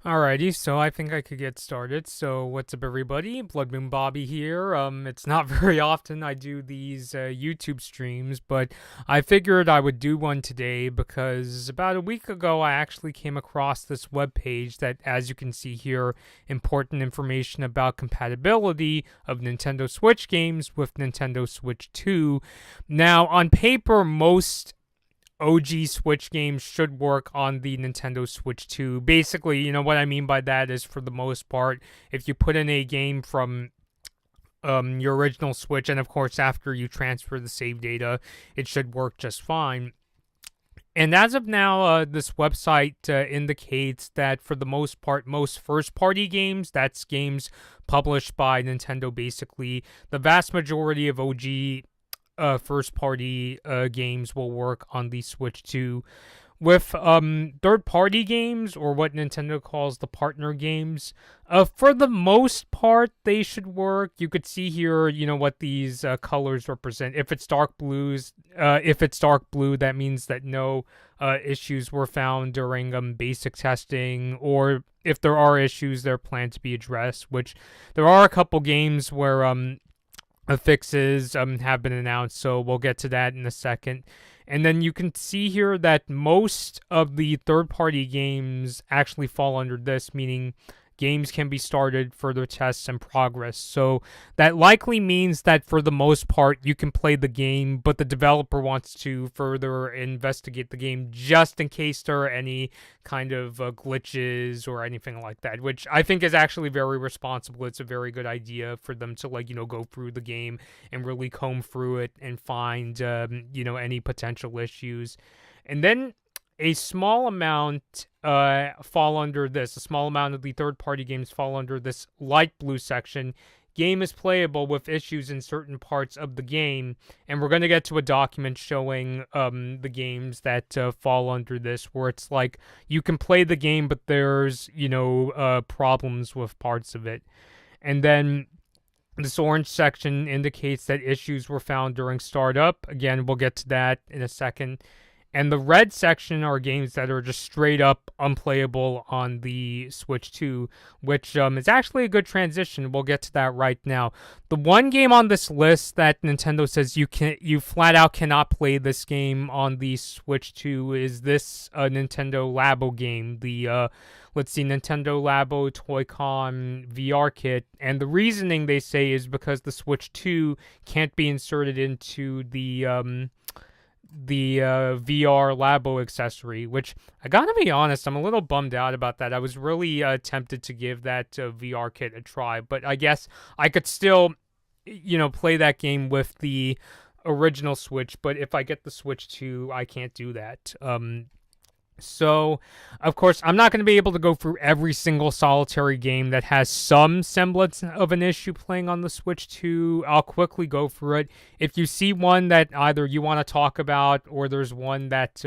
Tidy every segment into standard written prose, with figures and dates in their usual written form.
Alrighty, so I think I could get started. So what's up, everybody? Blood Moon Bobby here. It's not very often I do these YouTube streams, but I figured I would do one today because about a week ago I actually came across this web page that, as you can see here, important information about compatibility of Nintendo Switch games with Nintendo Switch 2. Now, on paper, most OG Switch games should work on the Nintendo Switch 2. Basically, what I mean by that is, for the most part, if you put in a game from your original Switch, and of course after you transfer the save data, it should work just fine. And as of now, this website indicates that for the most part, most first-party games, that's games published by Nintendo, basically, the vast majority of OG first-party games will work on the Switch 2. With third-party games, or what Nintendo calls the partner games, for the most part, they should work. You could see here, what these colors represent. If it's dark blue, that means that no issues were found during basic testing, or if there are issues, they're planned to be addressed. Which there are a couple games where fixes have been announced, so we'll get to that in a second. And then you can see here that most of the third-party games actually fall under this, meaning games can be started, further tests, and progress. So that likely means that for the most part, you can play the game, but the developer wants to further investigate the game just in case there are any kind of glitches or anything like that, which I think is actually very responsible. It's a very good idea for them to, go through the game and really comb through it and find, any potential issues. And then a small amount fall under this. A small amount of the third-party games fall under this light blue section. Game is playable with issues in certain parts of the game, and we're going to get to a document showing the games that fall under this, where it's like you can play the game, but there's problems with parts of it. And then this orange section indicates that issues were found during startup. Again, we'll get to that in a second. And the red section are games that are just straight up unplayable on the Switch 2, which is actually a good transition. We'll get to that right now. The one game on this list that Nintendo says you flat out cannot play this game on the Switch 2 is this Nintendo Labo game, the Nintendo Labo Toy-Con VR kit. And the reasoning, they say, is because the Switch 2 can't be inserted into the VR Labo accessory, which I gotta be honest, I'm a little bummed out about that. I was really tempted to give that VR kit a try, but I guess I could still, play that game with the original Switch, but if I get the Switch 2, I can't do that. So, of course, I'm not going to be able to go through every single solitary game that has some semblance of an issue playing on the Switch 2. I'll quickly go through it. If you see one that either you want to talk about, or there's one that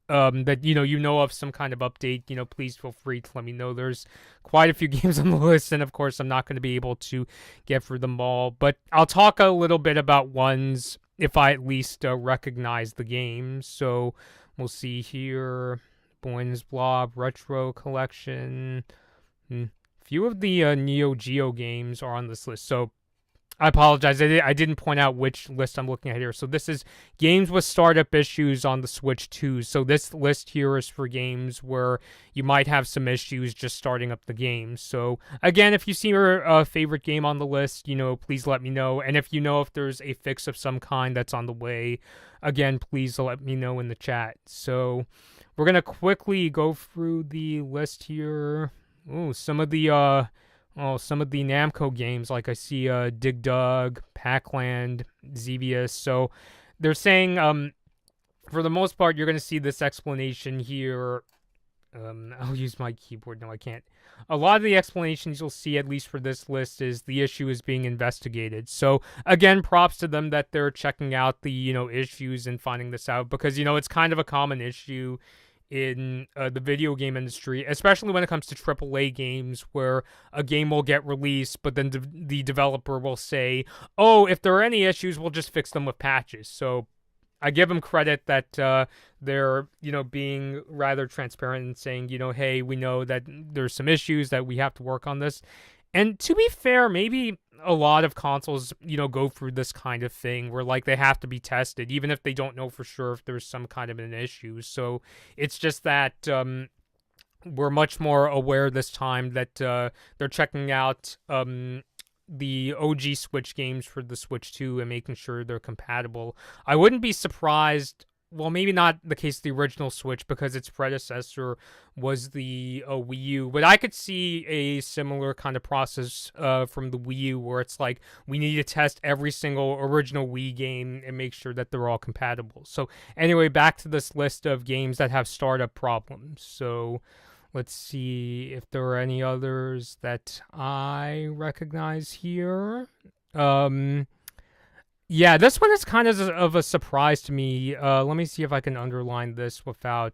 that you know of some kind of update, please feel free to let me know. There's quite a few games on the list, and of course, I'm not going to be able to get through them all. But I'll talk a little bit about ones if I at least recognize the game. So we'll see here, Boyne's Blob, Retro Collection. Few of the Neo Geo games are on this list, so I apologize. I didn't point out which list I'm looking at here. So this is games with startup issues on the Switch 2. So this list here is for games where you might have some issues just starting up the game. So again, if you see your favorite game on the list, please let me know. And if you know if there's a fix of some kind that's on the way, again, please let me know in the chat. So we're going to quickly go through the list here. Some of the Namco games, like I see Dig Dug, Pac-Land, Xevious. So they're saying, for the most part, you're going to see this explanation here. I'll use my keyboard. No, I can't. A lot of the explanations you'll see, at least for this list, is the issue is being investigated. So again, props to them that they're checking out the, issues and finding this out, because, it's kind of a common issue in the video game industry, especially when it comes to AAA games, where a game will get released, but then the developer will say, oh, if there are any issues, we'll just fix them with patches. So I give them credit that they're, being rather transparent and saying, hey, we know that there's some issues that we have to work on this. And to be fair, maybe a lot of consoles, go through this kind of thing where like they have to be tested, even if they don't know for sure if there's some kind of an issue. So it's just that we're much more aware this time that they're checking out the OG Switch games for the Switch 2 and making sure they're compatible. I wouldn't be surprised. Well, maybe not the case of the original Switch because its predecessor was the Wii U, but I could see a similar kind of process from the Wii U where it's like we need to test every single original Wii game and make sure that they're all compatible. So anyway, back to this list of games that have startup problems. So let's see if there are any others that I recognize here. Yeah, this one is kind of a surprise to me. Let me see if I can underline this without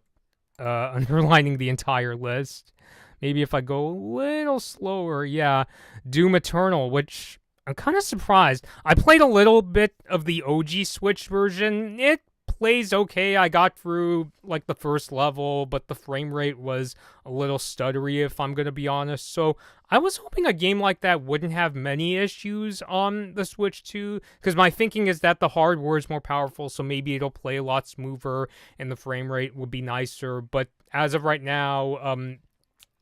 underlining the entire list. Maybe if I go a little slower. Yeah, Doom Eternal, which I'm kind of surprised. I played a little bit of the OG Switch version. It plays okay. I got through like the first level, but the frame rate was a little stuttery if I'm gonna be honest. So I was hoping a game like that wouldn't have many issues on the Switch 2, because my thinking is that the hardware is more powerful, so maybe it'll play a lot smoother and the frame rate would be nicer. But as of right now,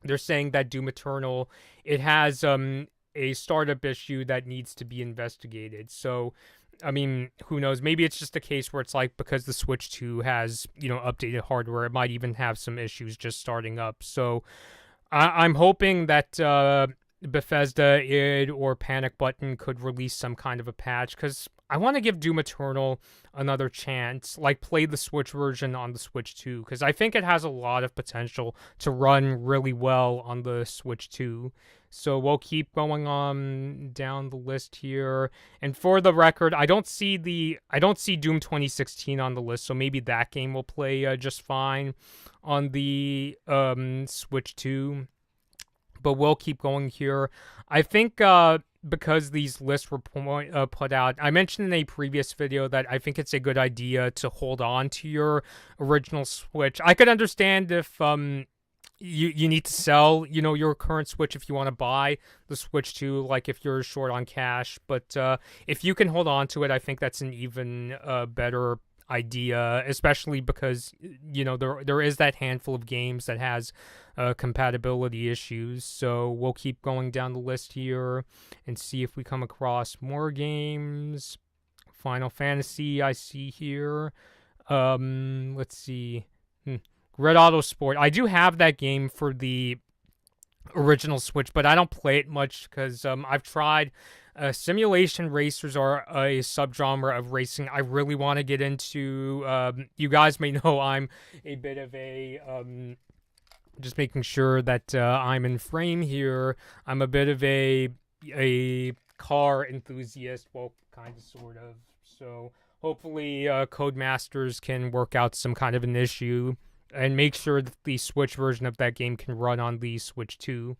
they're saying that Doom Eternal, it has a startup issue that needs to be investigated. So I mean, who knows? Maybe it's just a case where it's like because the Switch 2 has, updated hardware, it might even have some issues just starting up. So I'm hoping that Bethesda, id, or Panic Button could release some kind of a patch, because I want to give Doom Eternal another chance, like play the Switch version on the Switch 2, because I think it has a lot of potential to run really well on the Switch 2. So we'll keep going on down the list here. And for the record, I don't see Doom 2016 on the list, so maybe that game will play just fine on the Switch 2. But we'll keep going here. I think because these lists were put out, I mentioned in a previous video that I think it's a good idea to hold on to your original Switch. I could understand if you need to sell, your current Switch if you want to buy the Switch 2, like if you're short on cash. But if you can hold on to it, I think that's an even better idea, especially because, there is that handful of games that has compatibility issues. So we'll keep going down the list here and see if we come across more games. Final Fantasy, I see here. Let's see. Red Auto Sport. I do have that game for the original Switch, but I don't play it much because I've tried. Simulation racers are a subgenre of racing I really want to get into. You guys may know I'm a bit of a just making sure that I'm in frame here. I'm a bit of a car enthusiast, well, kind of, sort of. So hopefully Codemasters can work out some kind of an issue and make sure that the Switch version of that game can run on the Switch 2.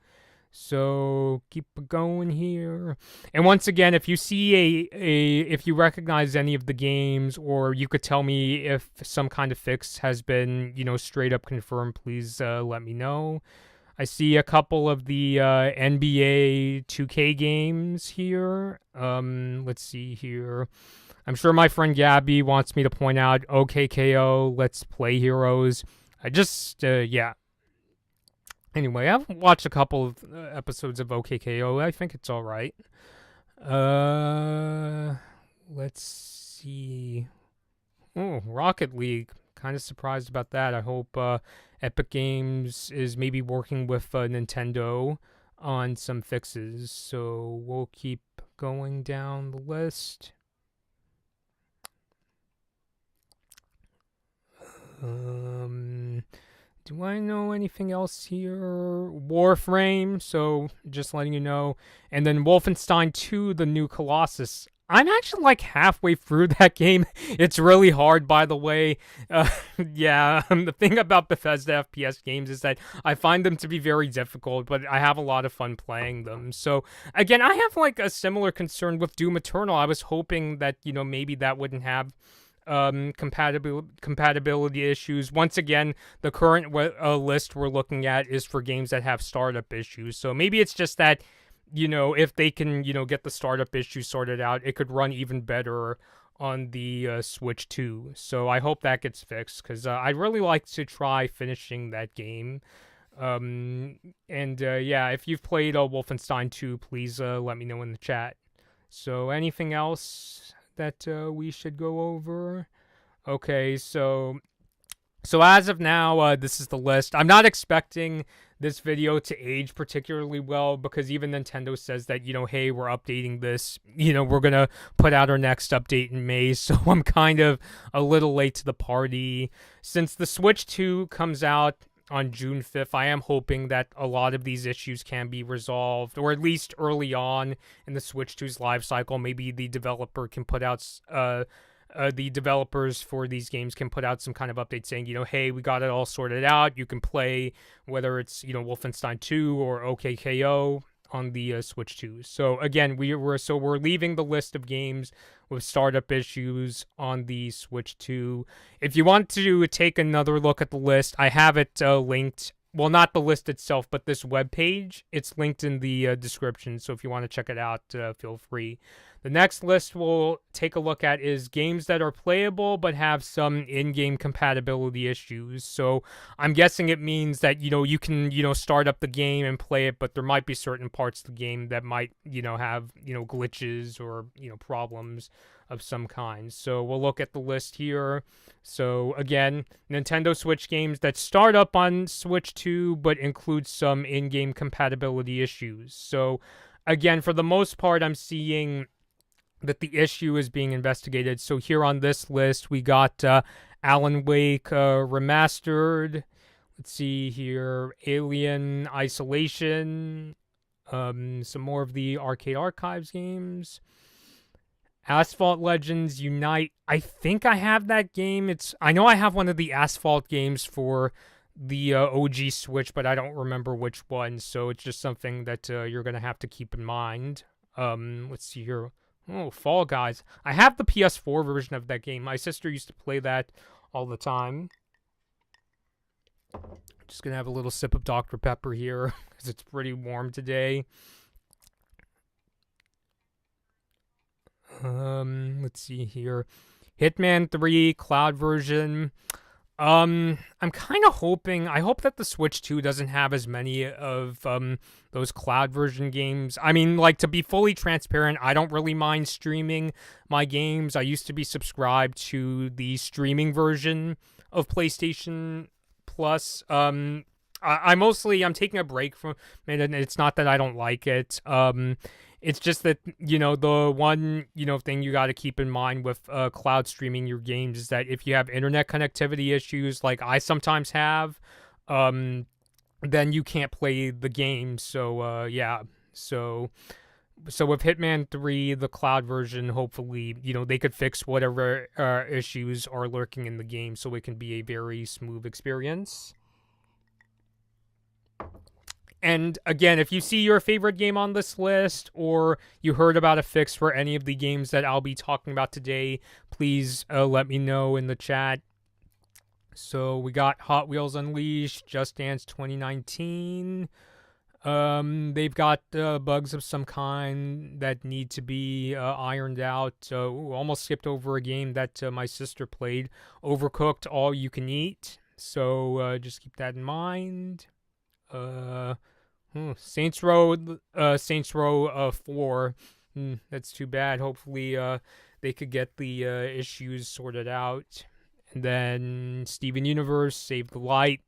So keep going here. And once again, if you see if you recognize any of the games, or you could tell me if some kind of fix has been, straight up confirmed, please let me know. I see a couple of the NBA 2K games here. Let's see here. I'm sure my friend Gabby wants me to point out OKKO, Let's Play Heroes. I just, yeah. Anyway, I've watched a couple of episodes of OKKO. I think it's all right. Let's see. Oh, Rocket League. Kind of surprised about that. I hope Epic Games is maybe working with Nintendo on some fixes. So we'll keep going down the list. Do I know anything else here? Warframe, so just letting you know. And then Wolfenstein 2, The New Colossus. I'm actually like halfway through that game. It's really hard, by the way. Yeah, the thing about Bethesda FPS games is that I find them to be very difficult, but I have a lot of fun playing them. So, again, I have like a similar concern with Doom Eternal. I was hoping that, maybe that wouldn't have compatibility issues. Once again, the current list we're looking at is for games that have startup issues. So maybe it's just that, if they can, get the startup issues sorted out, it could run even better on the Switch 2. So I hope that gets fixed, because I'd really like to try finishing that game. Yeah, if you've played Wolfenstein 2, please let me know in the chat. So anything else that we should go over? Okay, so as of now, this is the list. I'm not expecting this video to age particularly well, because even Nintendo says that, hey, we're updating this. We're going to put out our next update in May, so I'm kind of a little late to the party. Since the Switch 2 comes out on June 5th, I am hoping that a lot of these issues can be resolved, or at least early on in the Switch 2's life cycle. Maybe the developer can put out, the developers for these games can put out some kind of update saying, hey, we got it all sorted out. You can play whether it's, Wolfenstein 2 or OKKO on the Switch 2. So again, we're leaving the list of games with startup issues on the Switch 2. If you want to take another look at the list, I have it linked. Well, not the list itself, but this webpage. It's linked in the description, so if you want to check it out, feel free. The next list we'll take a look at is games that are playable but have some in-game compatibility issues. So I'm guessing it means that, you can, start up the game and play it, but there might be certain parts of the game that might, have, glitches or, problems of some kind. So we'll look at the list here. So again, Nintendo Switch games that start up on Switch 2 but include some in-game compatibility issues. So again, for the most part, I'm seeing that the issue is being investigated. So here on this list, we got Alan Wake Remastered. Let's see here, Alien Isolation. Some more of the Arcade Archives games. Asphalt Legends Unite. I think I have that game. I know I have one of the Asphalt games for the OG Switch, but I don't remember which one. So it's just something that you're gonna have to keep in mind. Let's see here. Oh, Fall Guys. I have the PS4 version of that game. My sister used to play that all the time. Just gonna have a little sip of Dr. Pepper here, because it's pretty warm today. Let's see here. Hitman 3 cloud version. I'm kind of hoping, I hope that the Switch 2 doesn't have as many of those cloud version games. I mean, like, to be fully transparent, I don't really mind streaming my games. I used to be subscribed to the streaming version of PlayStation Plus. I'm taking a break from it, and it's not that I don't like it. It's just that, the one, thing you got to keep in mind with cloud streaming your games is that if you have internet connectivity issues, like I sometimes have, then you can't play the game. So, yeah. So with Hitman 3, the cloud version, hopefully, they could fix whatever issues are lurking in the game so it can be a very smooth experience. And again, if you see your favorite game on this list, or you heard about a fix for any of the games that I'll be talking about today, please let me know in the chat. So we got Hot Wheels Unleashed, Just Dance 2019. They've got bugs of some kind that need to be ironed out. Almost skipped over a game that my sister played, Overcooked All You Can Eat. So just keep that in mind. Saints Row 4. That's too bad. Hopefully they could get the issues sorted out. And then Steven Universe, Save the Light.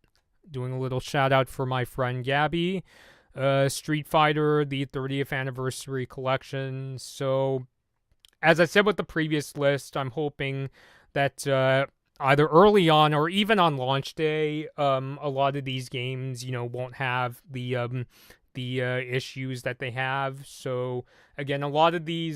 Doing a little shout out for my friend Gabby. Street Fighter, the 30th anniversary collection. So, as I said with the previous list, I'm hoping that either early on or even on launch day, a lot of these games, won't have the issues that they have. So again, a lot of the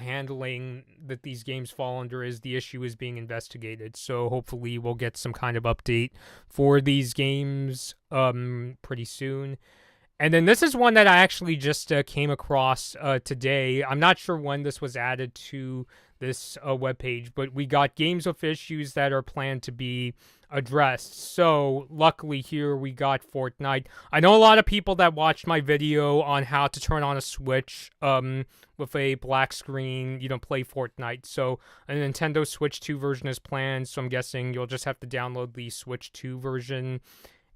handling that these games fall under is the issue is being investigated. So hopefully we'll get some kind of update for these games pretty soon. And then this is one that I actually just came across today. I'm not sure when this was added to this webpage, but we got games with issues that are planned to be addressed. So luckily here we got Fortnite. I know a lot of people that watched my video on how to turn on a Switch with a black screen, play Fortnite. So a Nintendo Switch 2 version is planned, so I'm guessing you'll just have to download the Switch 2 version.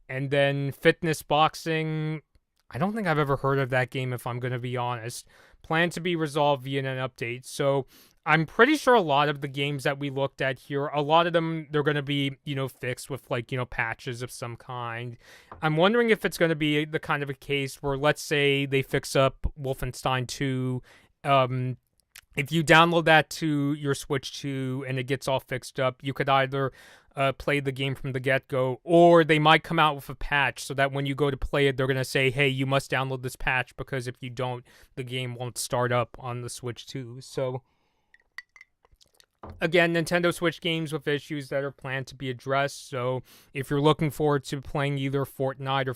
And then Fitness Boxing, I don't think I've ever heard of that game, if I'm going to be honest. Planned to be resolved via an update. So I'm pretty sure a lot of the games that we looked at here, a lot of them, they're going to be, fixed with, like, patches of some kind. I'm wondering if it's going to be the kind of a case where, let's say, they fix up Wolfenstein 2, if you download that to your Switch 2 and it gets all fixed up, you could either play the game from the get-go, or they might come out with a patch so that when you go to play it, they're going to say, hey, you must download this patch, because if you don't, the game won't start up on the Switch 2. So again, Nintendo Switch games with issues that are planned to be addressed. So if you're looking forward to playing either Fortnite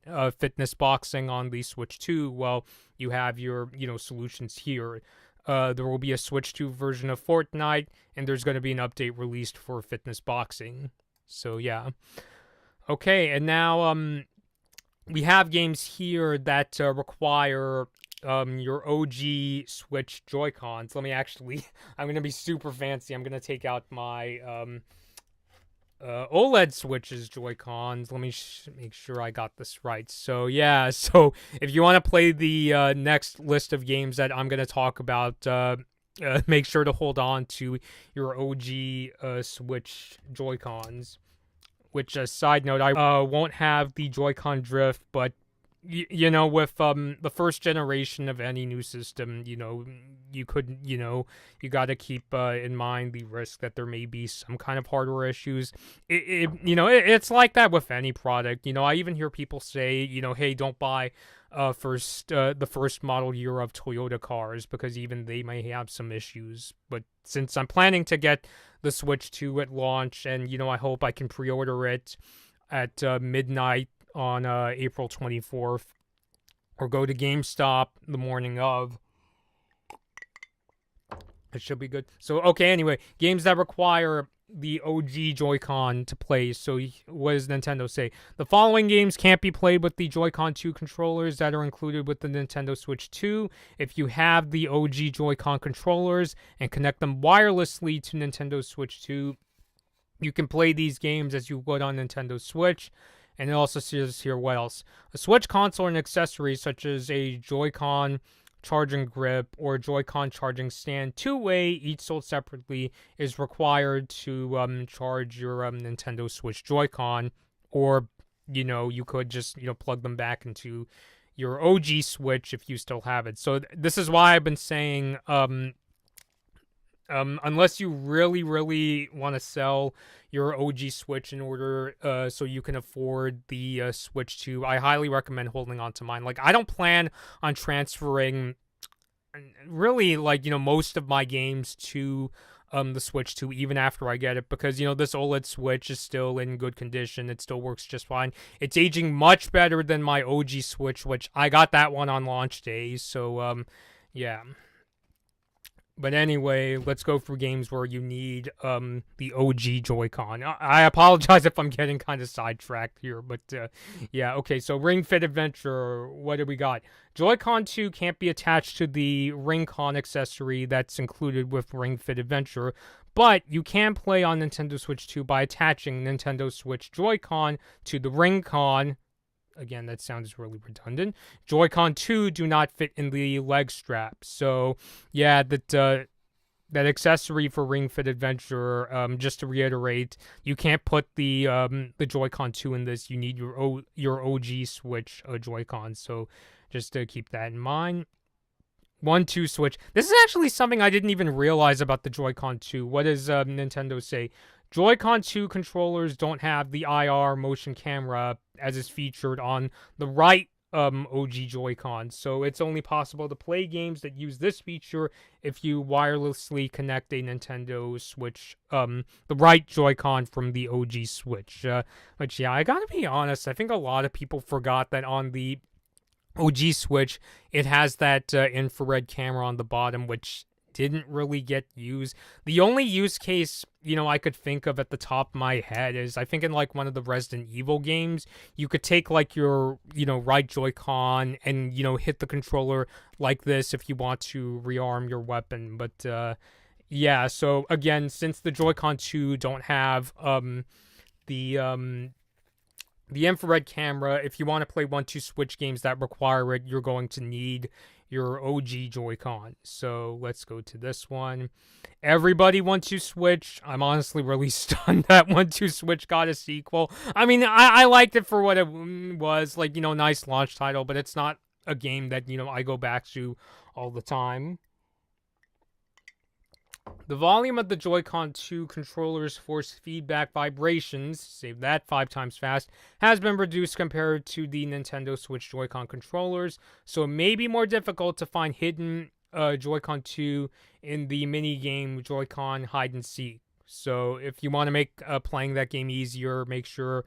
or Fitness Boxing on the Switch 2, well, you have your, solutions here. There will be a Switch 2 version of Fortnite, and there's going to be an update released for Fitness Boxing. So, yeah. Okay, and now we have games here that require your OG Switch Joy-Cons. Let me actually... I'm going to be super fancy. I'm going to take out my OLED Switch's Joy-Cons. Let me make sure I got this right. So, yeah. So, if you want to play the next list of games that I'm going to talk about, make sure to hold on to your OG Switch Joy-Cons. Which, side note, I won't have the Joy-Con drift, but with the first generation of any new system, you could, you got to keep in mind the risk that there may be some kind of hardware issues. It's like that with any product. I even hear people say, hey, don't buy the first model year of Toyota cars, because even they may have some issues. But since I'm planning to get the Switch 2 at launch, and I hope I can pre-order it at midnight on April 24th, or go to GameStop the morning of. It should be good. So, okay, anyway, games that require the OG Joy-Con to play. So, what does Nintendo say? The following games can't be played with the Joy-Con 2 controllers that are included with the Nintendo Switch 2. If you have the OG Joy-Con controllers and connect them wirelessly to Nintendo Switch 2, you can play these games as you would on Nintendo Switch. And it also says here what else. A Switch console and accessories such as a Joy-Con charging grip or Joy-Con charging stand, two-way, each sold separately, is required to charge your Nintendo Switch Joy-Con. Or, you could just, plug them back into your OG Switch if you still have it. So this is why I've been saying, unless you really, really want to sell your OG Switch in order so you can afford the Switch 2, I highly recommend holding on to mine. Like, I don't plan on transferring really, most of my games to the Switch 2 even after I get it, because, this OLED Switch is still in good condition. It still works just fine. It's aging much better than my OG Switch, which I got that one on launch day. So, yeah. But anyway, let's go for games where you need the OG Joy-Con. I apologize if I'm getting kind of sidetracked here, but yeah, okay, so Ring Fit Adventure, what do we got? Joy-Con 2 can't be attached to the Ring-Con accessory that's included with Ring Fit Adventure, but you can play on Nintendo Switch 2 by attaching Nintendo Switch Joy-Con to the Ring-Con. Again, that sounds really redundant. Joy-Con 2 do not fit in the leg strap. So, yeah, that accessory for Ring Fit Adventure, just to reiterate, you can't put the Joy-Con 2 in this. You need your OG Switch Joy-Con. So, just to keep that in mind. 1-2 Switch. This is actually something I didn't even realize about the Joy-Con 2. What does Nintendo say? Joy-Con 2 controllers don't have the IR motion camera as is featured on the right OG Joy-Con, so it's only possible to play games that use this feature if you wirelessly connect a Nintendo Switch, the right Joy-Con from the OG Switch. But yeah, I gotta be honest, I think a lot of people forgot that on the OG Switch, it has that infrared camera on the bottom, which didn't really get used. The only use case, I could think of at the top of my head is I think in like one of the Resident Evil games, you could take like your, right Joy-Con and, hit the controller like this if you want to rearm your weapon. But yeah, so again, since the Joy-Con 2 don't have the the infrared camera, if you want to play 1-2 Switch games that require it, you're going to need your OG Joy-Con. So let's go to this one. Everybody 1-2 Switch. I'm honestly really stunned that 1-2 Switch got a sequel. I mean, I liked it for what it was, like, nice launch title, but it's not a game that, I go back to all the time. The volume of the Joy-Con 2 controller's force feedback vibrations, save that 5 times fast, has been reduced compared to the Nintendo Switch Joy-Con controllers, so it may be more difficult to find hidden Joy-Con 2 in the mini-game Joy-Con Hide and Seek. So if you want to make playing that game easier, make sure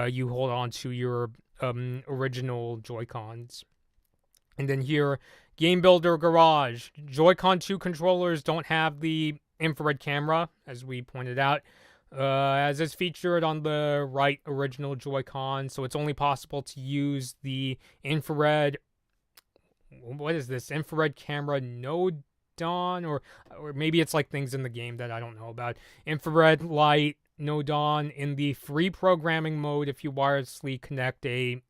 you hold on to your original Joy-Cons. And then here, Game Builder Garage. Joy-Con 2 controllers don't have the infrared camera, as we pointed out, as is featured on the right original Joy-Con, so it's only possible to use the infrared... What is this? Infrared camera node on? Or maybe it's like things in the game that I don't know about. Infrared light node on in the free programming mode if you wirelessly connect the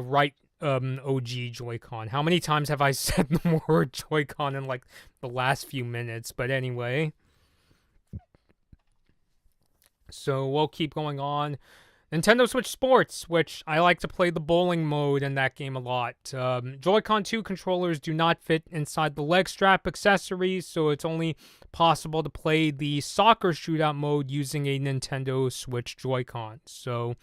right OG Joy-Con. How many times have I said the word Joy-Con in like the last few minutes? But anyway. So we'll keep going on. Nintendo Switch Sports, which I like to play the bowling mode in that game a lot. Joy-Con 2 controllers do not fit inside the leg strap accessories, so it's only possible to play the soccer shootout mode using a Nintendo Switch Joy-Con. So,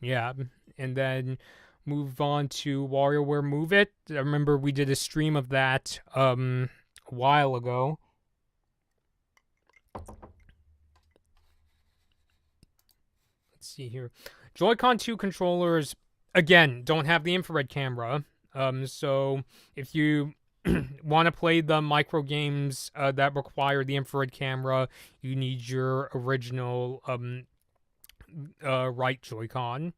yeah. And then move on to WarioWare Move It. I remember we did a stream of that a while ago. Let's see here. Joy-Con 2 controllers, again, don't have the infrared camera. So if you want to play the micro games that require the infrared camera, you need your original right Joy-Con.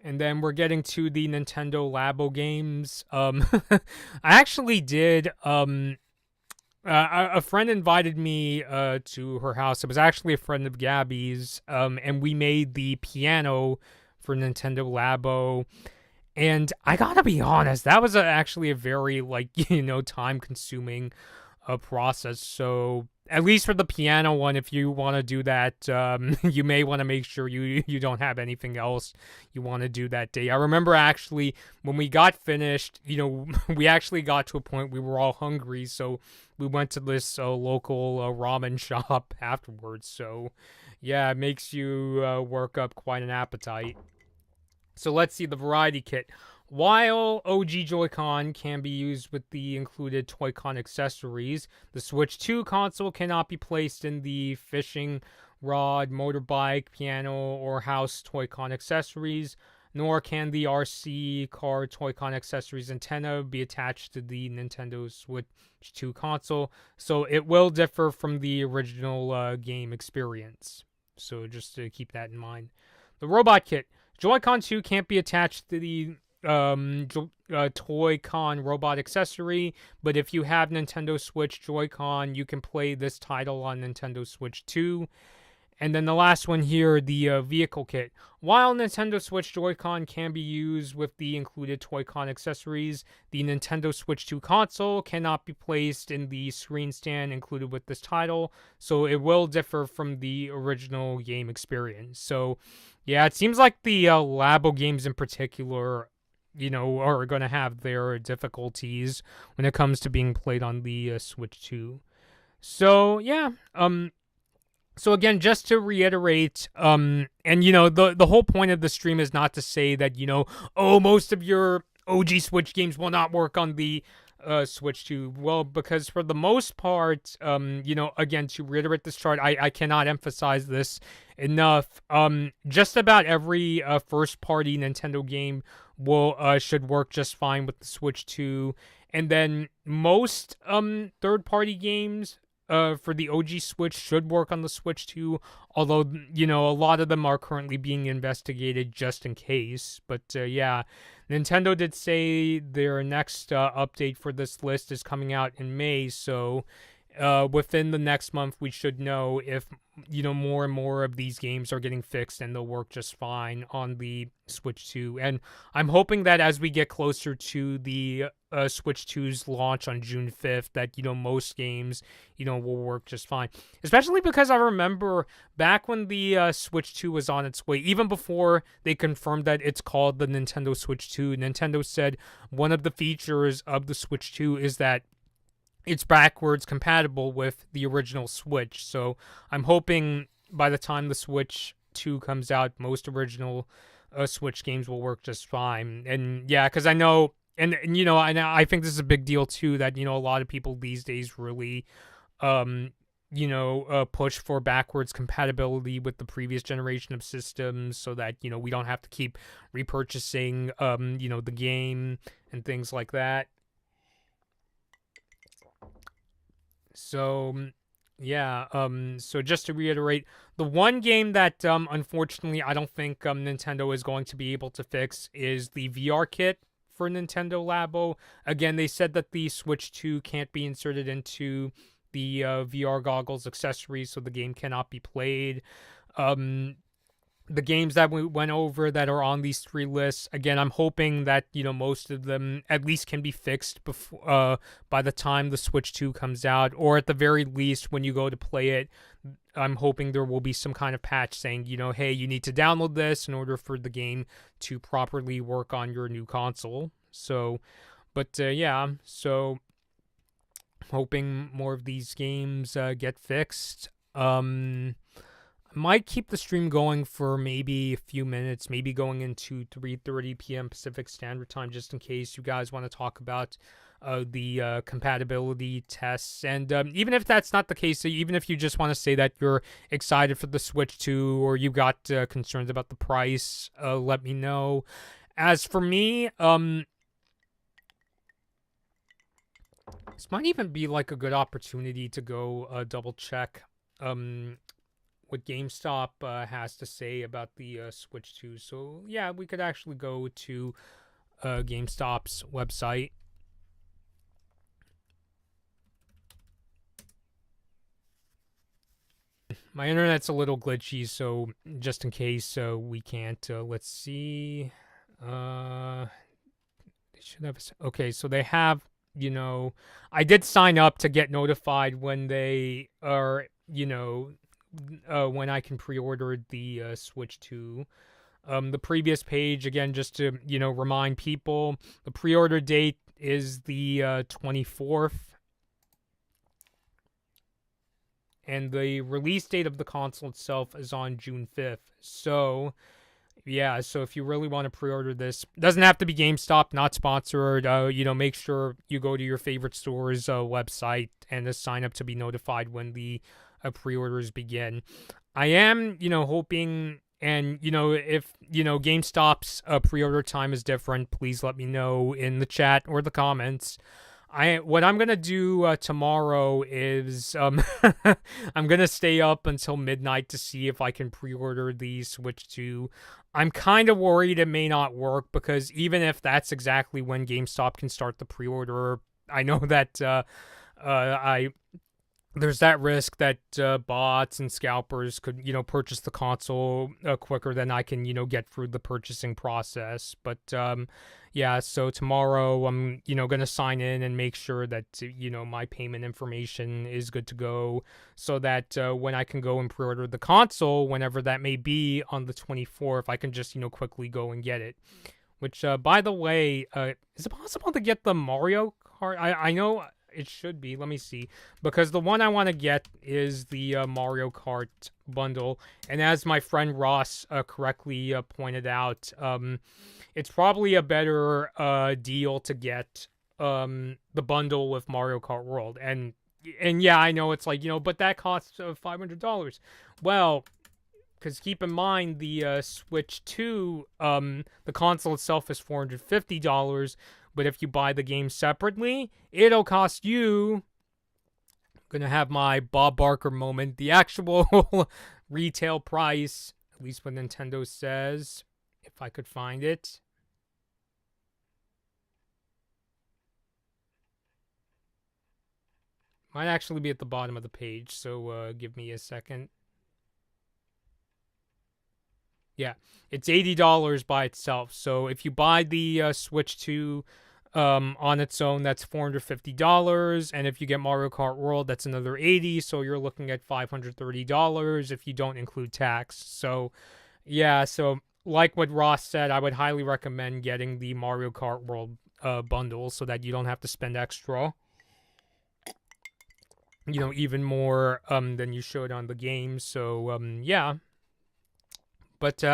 And then we're getting to the Nintendo Labo games. I actually did. A friend invited me to her house. It was actually a friend of Gabby's, and we made the piano for Nintendo Labo. And I gotta be honest, that was actually a very time-consuming process. So at least for the piano one, if you want to do that, you may want to make sure you don't have anything else you want to do that day. I remember actually when we got finished, we actually got to a point we were all hungry, so we went to this local ramen shop afterwards. So yeah, it makes you work up quite an appetite. So let's see the variety kit. While OG Joy-Con can be used with the included Toy-Con accessories, the Switch 2 console cannot be placed in the fishing rod, motorbike, piano, or house Toy-Con accessories, nor can the RC car Toy-Con accessories antenna be attached to the Nintendo Switch 2 console, so it will differ from the original game experience. So just to keep that in mind. The robot kit. Joy-Con 2 can't be attached to the Toy-Con robot accessory, but if you have Nintendo Switch Joy-Con, you can play this title on Nintendo Switch 2. And then the last one here, the vehicle kit. While Nintendo Switch Joy-Con can be used with the included Toy-Con accessories, the Nintendo Switch 2 console cannot be placed in the screen stand included with this title, so it will differ from the original game experience. So, yeah, it seems like the Labo games in particular, are going to have their difficulties when it comes to being played on the Switch 2. So, yeah, so again, just to reiterate, and the whole point of the stream is not to say that, most of your OG Switch games will not work on the Switch 2? Well, because for the most part, again, to reiterate this chart, I cannot emphasize this enough. Just about every first party Nintendo game will should work just fine with the Switch 2. And then most third party games for the OG Switch should work on the Switch 2, although, a lot of them are currently being investigated just in case. But yeah, Nintendo did say their next update for this list is coming out in May, so within the next month we should know if more and more of these games are getting fixed and they'll work just fine on the Switch 2. And I'm hoping that as we get closer to the Switch 2's launch on June 5th, that most games will work just fine, especially because I remember back when the Switch 2 was on its way, even before they confirmed that it's called the Nintendo Switch 2, Nintendo said one of the features of the Switch 2 is that it's backwards compatible with the original Switch. So I'm hoping by the time the Switch 2 comes out, most original Switch games will work just fine. And yeah, because I know, and I think this is a big deal too, that a lot of people these days really push for backwards compatibility with the previous generation of systems, so that we don't have to keep repurchasing the game and things like that. So, yeah, so just to reiterate, the one game that, unfortunately, I don't think, Nintendo is going to be able to fix is the VR kit for Nintendo Labo. Again, they said that the Switch 2 can't be inserted into the, VR goggles accessories, so the game cannot be played. The games that we went over that are on these three lists, again, I'm hoping that most of them at least can be fixed before by the time the Switch 2 comes out, or at the very least when you go to play it, I'm hoping there will be some kind of patch saying, hey, you need to download this in order for the game to properly work on your new console. So, but yeah, so hoping more of these games get fixed. Might keep the stream going for maybe a few minutes, maybe going into 3:30 p.m. Pacific Standard Time, just in case you guys want to talk about the compatibility tests. And even if that's not the case, even if you just want to say that you're excited for the Switch 2 or you got concerns about the price, let me know. As for me, this might even be like a good opportunity to go double check what GameStop has to say about the Switch 2. So yeah, we could actually go to GameStop's website. My internet's a little glitchy, so just in case we can't, let's see. They should have. Okay, so they have. I did sign up to get notified when they are. When I can pre-order the Switch 2. The previous page, again, just to, remind people, the pre-order date is the 24th. And the release date of the console itself is on June 5th. So, yeah, so if you really want to pre-order this, doesn't have to be GameStop, not sponsored. Make sure you go to your favorite store's website and sign up to be notified when the pre-orders begin. I am, hoping, and, if, GameStop's pre-order time is different, please let me know in the chat or the comments. What I'm gonna do tomorrow is I'm gonna stay up until midnight to see if I can pre-order the Switch 2. I'm kind of worried it may not work, because even if that's exactly when GameStop can start the pre-order, I know that there's that risk that bots and scalpers could, purchase the console quicker than I can, get through the purchasing process. But yeah, so tomorrow I'm, going to sign in and make sure that, my payment information is good to go, so that when I can go and pre-order the console, whenever that may be on the 24th, I can just, quickly go and get it. Which, by the way, is it possible to get the Mario Kart? I know it should be. Let me see. Because the one I want to get is the Mario Kart bundle. And as my friend Ross correctly pointed out, it's probably a better deal to get the bundle with Mario Kart World. And yeah, I know it's like, but that costs $500. Well, because keep in mind the Switch 2, the console itself is $450, but if you buy the game separately, it'll cost you. I'm gonna have my Bob Barker moment. The actual retail price, at least what Nintendo says, if I could find it. Might actually be at the bottom of the page, so give me a second. Yeah, it's $80 by itself. So if you buy the Switch 2 on its own, that's $450, and if you get Mario Kart World, that's another $80. So you're looking at $530 if you don't include tax. So yeah, so like what Ross said, I would highly recommend getting the Mario Kart World bundle so that you don't have to spend extra. Even more than you should on the game. So yeah. But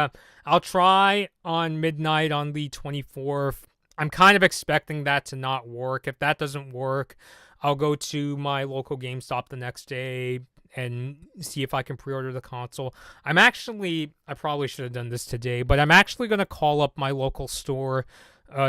I'll try on midnight on the 24th. I'm kind of expecting that to not work. If that doesn't work, I'll go to my local GameStop the next day and see if I can pre-order the console. I probably should have done this today, but I'm actually going to call up my local store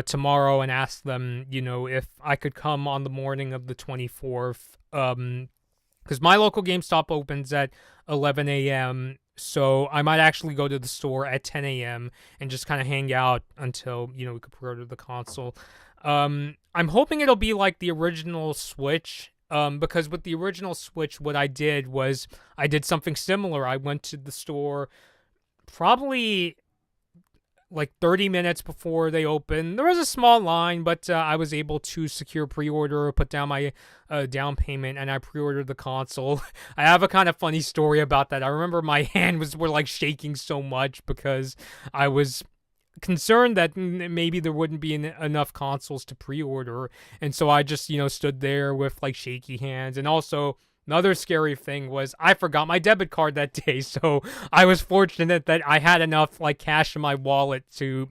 tomorrow and ask them, if I could come on the morning of the 24th. Because my local GameStop opens at 11 a.m., so I might actually go to the store at 10 a.m. and just kind of hang out until, we could pre-order the console. I'm hoping it'll be like the original Switch, because with the original Switch, what I did was I did something similar. I went to the store probably like 30 minutes before they opened. There was a small line, but I was able to secure pre-order, put down my down payment, and I pre-ordered the console. I have a kind of funny story about that. I remember my hand were like shaking so much because I was concerned that maybe there wouldn't be enough consoles to pre-order, and so I just stood there with like shaky hands. And also another scary thing was I forgot my debit card that day, so I was fortunate that I had enough like cash in my wallet to,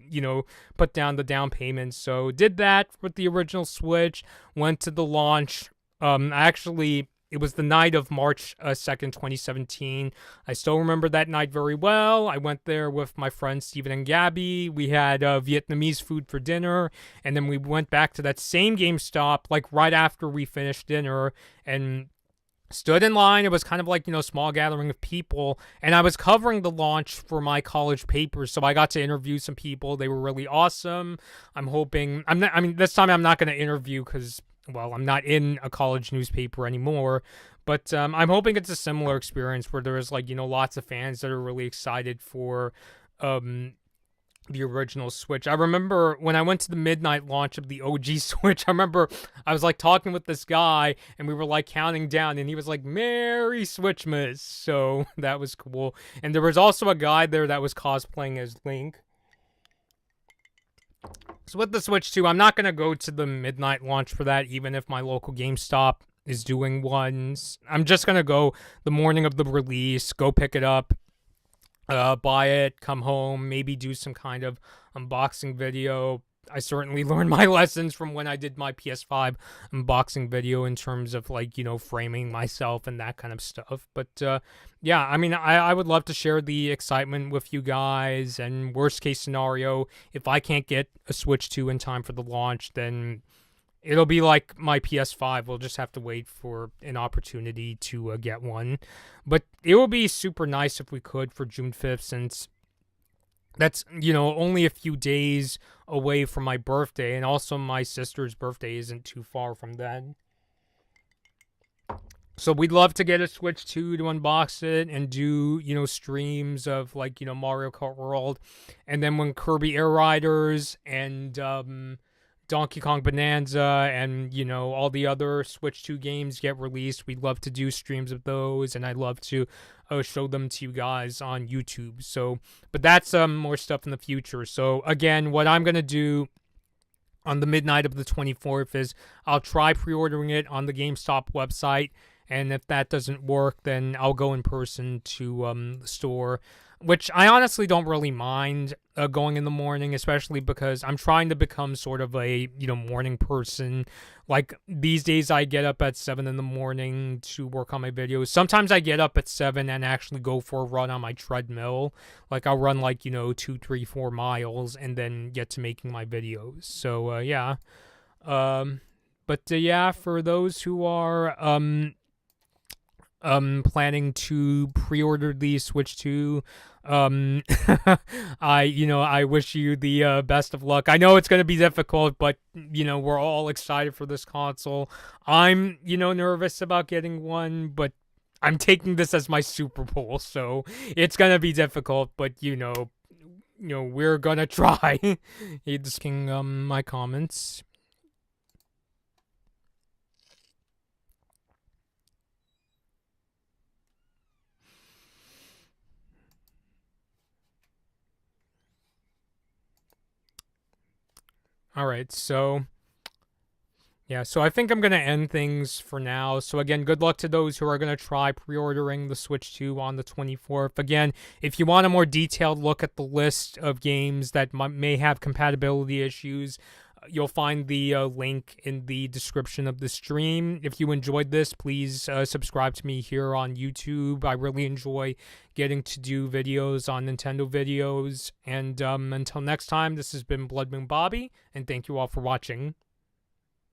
put down the down payment. So did that with the original Switch, went to the launch. It was the night of March 2nd, 2017. I still remember that night very well. I went there with my friends Steven and Gabby. We had Vietnamese food for dinner, and then we went back to that same GameStop like right after we finished dinner and stood in line. It was kind of like, small gathering of people, and I was covering the launch for my college papers, so I got to interview some people. They were really awesome. This time I'm not going to interview because, well, I'm not in a college newspaper anymore, but I'm hoping it's a similar experience where there's like, lots of fans that are really excited for the original Switch. I remember when I went to the midnight launch of the OG Switch, I remember I was like talking with this guy and we were like counting down and he was like, "Merry Switchmas." So that was cool. And there was also a guy there that was cosplaying as Link. So with the Switch 2, I'm not going to go to the midnight launch for that, even if my local GameStop is doing one. I'm just going to go the morning of the release, go pick it up, buy it, come home, maybe do some kind of unboxing video. I certainly learned my lessons from when I did my PS5 unboxing video in terms of like, framing myself and that kind of stuff. But yeah, I would love to share the excitement with you guys. And worst case scenario, if I can't get a Switch 2 in time for the launch, then it'll be like my PS5. We'll just have to wait for an opportunity to get one. But it will be super nice if we could for June 5th, since that's, only a few days away from my birthday. And also my sister's birthday isn't too far from then. So we'd love to get a Switch 2 to unbox it and do, streams of like, Mario Kart World. And then when Kirby Air Riders and Donkey Kong Bonanza and, all the other Switch 2 games get released, we'd love to do streams of those, and I'd love to show them to you guys on YouTube. So, but that's more stuff in the future. So, again, what I'm going to do on the midnight of the 24th is I'll try pre-ordering it on the GameStop website, and if that doesn't work, then I'll go in person to the store. which I honestly don't really mind going in the morning, especially because I'm trying to become sort of a morning person. Like these days, I get up at 7 in the morning to work on my videos. Sometimes I get up at 7 and actually go for a run on my treadmill. Like I'll run like 2, 3, 4 miles and then get to making my videos. So yeah. But yeah, for those who are planning to pre-order the Switch 2, I wish you the best of luck. I know it's going to be difficult, but we're all excited for this console. I'm nervous about getting one, but I'm taking this as my Super Bowl, so it's going to be difficult, but we're going to try. He's my comments. All right, so yeah, so I think I'm going to end things for now. So again, good luck to those who are going to try pre-ordering the Switch 2 on the 24th. Again, if you want a more detailed look at the list of games that may have compatibility issues, you'll find the link in the description of the stream. If you enjoyed this, please subscribe to me here on YouTube. I really enjoy getting to do videos on Nintendo videos. And until next time, this has been Blood Moon Bobby, and thank you all for watching.